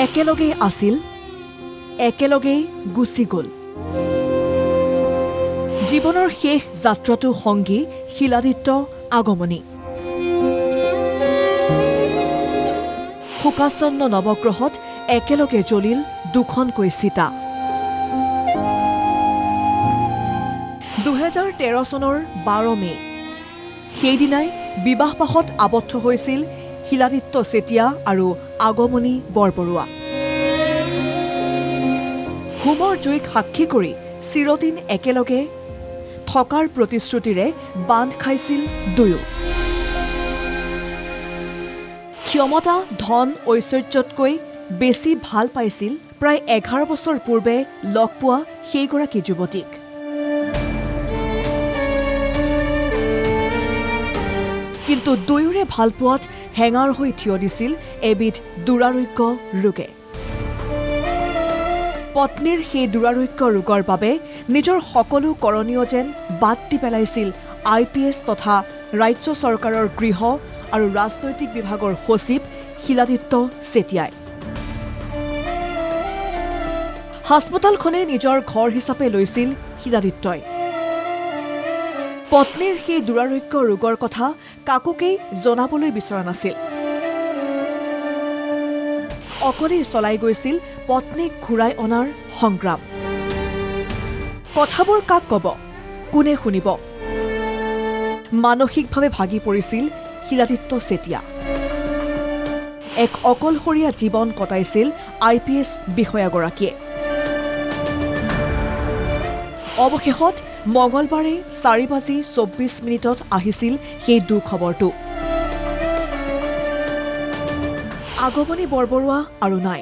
একেলগেই আছিল একেলগেই গুচি গ'ল জীৱনৰ শেষ যাত্ৰাটো সংগী শিলাদিত্য আগমনী শোকাচন্ন নৱগ্ৰহত একেলগে জ্বলিল দুখনকৈ চিতা 2013 চনৰ 12 মে সেইদিনাই বিবাহপাশত আবদ্ধ হৈছিল শিলাদিত্য চেতিয়া আৰু আগমনী বৰবৰুৱা হোমৰ জুইক সাক্ষী কৰি চিৰদিন একেলগে থকাৰ প্ৰতিশ্ৰুতিৰে বান্ধ খাইছিল দুয়ো ক্ষমতা ধন ঐশ্বৰ্যতকৈ বেছি ভাল পাইছিল প্ৰায় 11 বছৰ পূৰ্বে লগ পোৱা সেইগৰাকী যুৱতীক কিন্তু দুয়োৰে ভাল পোৱাত হেঙাৰ হৈ থিয় দিছিল এবিধ দুৰাৰোগ্য ৰোগে পত্নীৰ সেই দুৰাৰোগ্য ৰোগৰ বাবে নিজৰ সকলো কৰণীয় যেন বাদ দি পেলাইছিল IPS তথা ৰাজ্য চৰকাৰৰ গৃহ আৰু ৰাজনৈতিক বিভাগৰ সচিব শিলাদিত্য চেতিয়াই হাস্পতালখনে নিজৰ ঘৰ হিচাপে লৈছিল শিলাদিত্যই পত্নীৰ সেই দুৰাৰোগ্য ৰোগৰ কথা কাকোকেই জনাবলৈ বিচৰা নাছিল অকলেই চলাই গৈছিল পত্নীক ঘূৰাই অনাৰ সংগ্ৰাম কথাবোৰ কাক ক'ব কোনে শুনিব মানসিকভাৱে ভাগি পৰিছিল শিলাদিত্য চেতিয়া এক অকলশৰীয়া জীৱন কটাইছিল IPS বিষয়াগৰাকীয়ে অৱশেষত মঙলবাৰে 4:24 আহিছিল সেই দুখবৰটো আগমনী বৰবৰুৱা আৰু নাই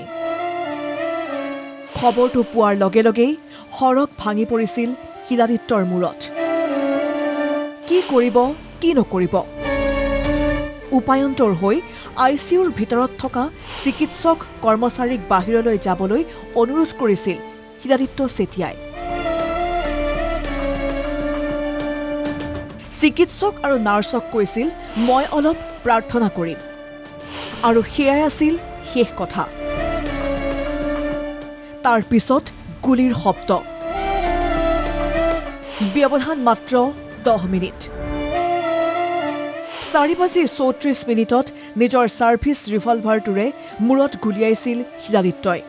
খবৰটো পোৱাৰ লগে লগেই হৰক ভাঙি পৰিছিল শিলাদিত্যৰ মূৰত কি কৰিব কি নকৰিব উপায়ন্তৰ হৈ ICUৰ ভিতৰত থকা চিকিৎসক কৰ্মচাৰীক বাহিৰলৈ যাবলৈ অনুৰোধ কৰিছিল শিলাদিত্য চেতিয়াই চিকিৎসক আৰু নাৰ্ছক কৈছিল মই অলপ প্ৰাৰ্থনা কৰিম আৰু সেয়াই আছিল শেষ কথা তাৰ পিছত গুলিৰ শব্দ ব্যৱধান মাত্ৰ 10 মিনিট 4:34 নিজৰ সাৰ্ভিস ৰিভলভাৰটোৰে মূৰত গুলিয়াইছিল শিলাদিত্যই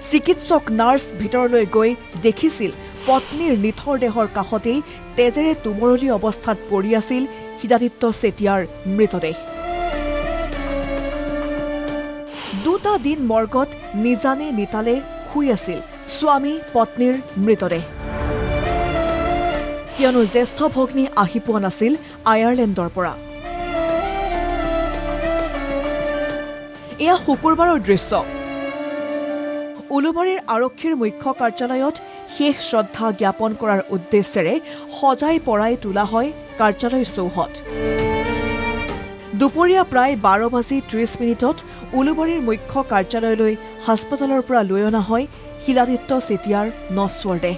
চিকিৎসক নাৰ্ছ ভিতৰলৈ গৈ দেখিছিল পত্নীৰ নিথৰ দেহৰ কাষতেই তেজেৰে তুমৰলি অৱস্থাত পৰি আছিল শিলাদিত্য চেতিয়াৰ মৃতদেহ দুটা দিন মৰ্গত নিজানে নিতালে শুই আছিল স্বামী পত্নীৰ মৃতদেহ কিয়নো জ্যেষ্ঠ ভগ্নী আহি পোৱা নাছিল আয়াৰলেণ্ডৰ পৰা এয়া শুকুৰবাৰৰ দৃশ্য উলুবাৰীৰ আৰক্ষীৰ মুখ্য কাৰ্যালয়ত শেষ শ্ৰদ্ধা জ্ঞাপন কৰাৰ উদ্দেশ্যেৰে সজাই পৰাই তোলা হয় কাৰ্যালয় চৌহদ দুপৰীয়া প্ৰায় 12:30 উলুবাৰীৰ মুখ্য কাৰ্যালয়লৈ হাস্পতালৰ পৰা লৈ অনা হয় শিলাদিত্য চেতিয়াৰ নশ্বৰ দেহ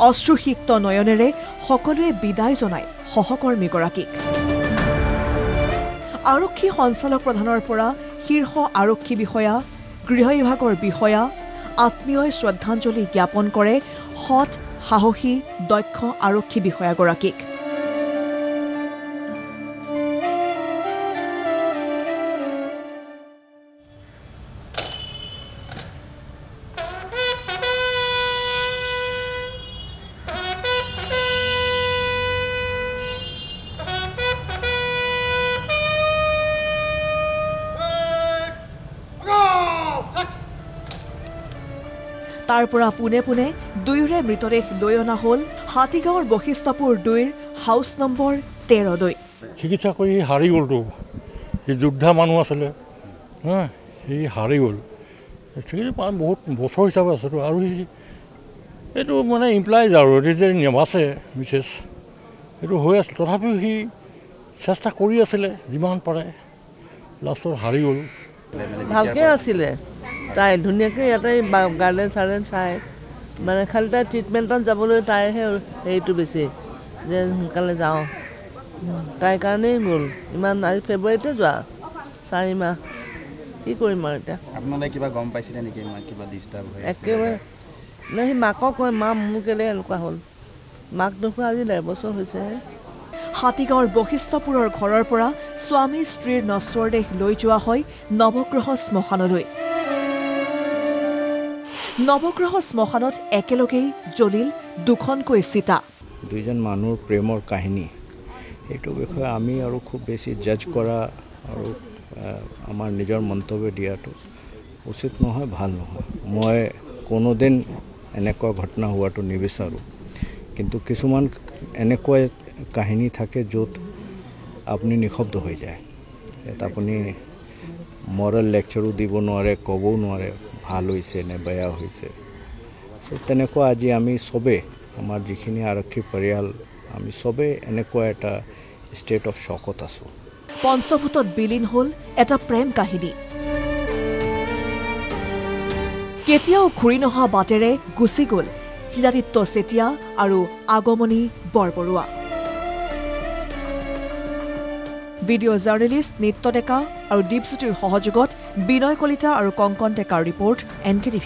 অশ্ৰুসিক্ত নয়নেৰে সকলোৱে বিদায় জনায় সহকৰ্মীগৰাকীক আৰক্ষী সঞ্চালক প্ৰধানৰ পৰা শীৰ্ষ আৰক্ষী বিষয়া গৃহ বিভাগৰ বিষয়া আত্মীয়ই শ্ৰদ্ধাঞ্জলি জ্ঞাপন কৰে সৎ সাহসী দক্ষ আৰক্ষী বিষয়াগৰাকীক তাৰ পৰা পুনে পুনে দুয়োৰে মৃতদেহ লৈ অনা হ'ল হাতীগাঁৱৰ বশিষ্ঠপুৰ 2ৰ হাউচ নম্বৰ 13 চিকিৎসা কৰি হাৰি গ'লতো সি যোদ্ধা মানুহ আছিলে সি হাৰি গ'ল চিকিৎসা বহুত বছৰ হিচাপে আছেতো আৰু এইটো মানে ইমপ্লাইজ আৰু যে নেবাছে বিশেষ এইটো হৈ আছিল তথাপিও সি চেষ্টা কৰি আছিলে যিমান পাৰে লাষ্টত হাৰি গ'ল ভালকৈ আছিলে তাই ধুনীয়াকৈ ইয়াতে গাৰ্ডেন চাৰ্ডেন চাই মানে খালি তাই ট্ৰিটমেণ্টত যাবলৈ তাইহে হেৰিটো বেছি যে সোনকালে যাওঁ তাইৰ কাৰণেই গ'ল ইমান আজি ফেব্ৰুৱাৰীতে যোৱা 4 মাহ কি কৰিম আৰু এতিয়া আপোনালোকে কিবা গম পাইছিলে নেকি কিবা ডিষ্টাৰ্ব হৈ একেবাৰে নে সি মাকক কয় মা মোৰ কেলে এনেকুৱা হ'ল মাক দেখোৱা আজি 1.5 বছৰ হৈছেহে হাতীগাঁৱৰ বশিষ্ঠপুৰৰ ঘৰৰ পৰা স্বামী স্ত্ৰীৰ নশ্বৰ দেহ লৈ যোৱা হয় নৱগ্ৰহ শ্মশানলৈ নৱগ্ৰহ শ্মশানত একেলগেই জ্বলিল দুখনকৈ চিতা দুইজন মানুহৰ প্ৰেমৰ কাহিনী এইটো বিষয়ে আমি আৰু খুব বেছি জাজ কৰা আৰু আমাৰ নিজৰ মন্তব্য দিয়াটো উচিত নহয় ভাল নহয় মই কোনোদিন এনেকুৱা ঘটনা হোৱাটো নিবিচাৰোঁ কিন্তু কিছুমান এনেকুৱা কাহিনী থাকে য'ত আপুনি নিশব্দ হৈ যায় ইয়াত আপুনি মৰেল লেকচাৰো দিব নোৱাৰে ক'বও নোৱাৰে ভাল হৈছে নে বেয়া হৈছে চ' তেনেকুৱা আজি আমি চবেই আমাৰ যিখিনি আৰক্ষী পৰিয়াল আমি চবেই এনেকুৱা এটা ষ্টেট অফ শ্বকত আছোঁ পঞ্চভূতত বিলীন হ'ল এটা প্ৰেম কাহিনী কেতিয়াও ঘূৰি নহা বাটেৰে গুচি গ'ল শিলাদিত্য চেতিয়া আৰু আগমনী বৰবৰুৱা ভিডিঅ' জাৰ্নেলিষ্ট নিত্য ডেকা আৰু দীপজ্যোতিৰ সহযোগত বিনয় কলিতা আৰু কংকন ডেকাৰ ৰিপৰ্ট NKTV+।